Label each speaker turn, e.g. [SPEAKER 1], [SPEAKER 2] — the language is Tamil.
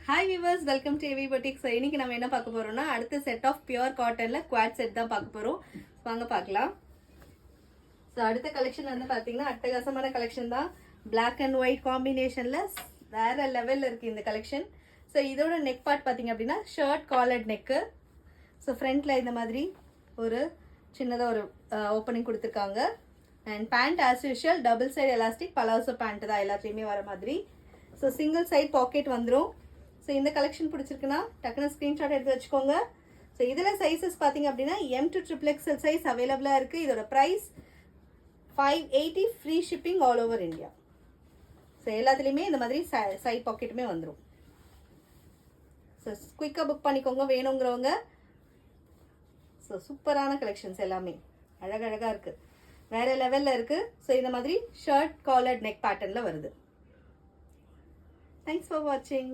[SPEAKER 1] Hi viewers, welcome to AV boutique. So இன்னைக்கு நம்ம என்ன பார்க்க போறோம்னா, அடுத்த செட் ஆஃப் பியூர் காட்டன்ல குவாட் செட் தான் பார்க்க போறோம். வாங்க பார்க்கலாம். ஸோ அடுத்த கலெக்ஷன் வந்து பார்த்தீங்கன்னா அட்டகாசமான கலெக்ஷன் தான். Black அண்ட் ஒயிட் காம்பினேஷன்ல வேற லெவல்ல இருக்கு இந்த கலெக்ஷன். ஸோ இதோட நெக் பார்ட் பார்த்தீங்க அப்படின்னா ஷர்ட் காலர்ட் நெக்கு. ஸோ ஃப்ரண்ட்ல இந்த மாதிரி ஒரு சின்னதாக ஒரு ஓப்பனிங் கொடுத்துருக்காங்க. And pant as usual double side elastic palazzo pant தான் எல்லாத்தையுமே வர மாதிரி. ஸோ சிங்கிள் சைட் பாக்கெட் வந்துடும். ஸோ இந்த கலெக்ஷன் பிடிச்சிருக்குன்னா டக்குன்னு ஸ்க்ரீன்ஷாட் எடுத்து வச்சுக்கோங்க. ஸோ இதில் சைஸஸ் பார்த்தீங்க அப்படின்னா M to XXL சைஸ் அவைலபிளாக இருக்குது. இதோட price 580 free shipping all over India. So எல்லாத்துலேயுமே இந்த மாதிரி சைட் பாக்கெட்டுமே வந்துடும். ஸோ குயிக்காக புக் பண்ணிக்கோங்க வேணுங்கிறவங்க. ஸோ சூப்பரான கலெக்ஷன்ஸ் எல்லாமே அழகழகாக இருக்குது, வேறு லெவலில் இருக்குது. ஸோ இந்த மாதிரி ஷர்ட் காலர்ட் நெக் பேட்டர்னில் வருது. தேங்க்ஸ் ஃபார் வாட்சிங்.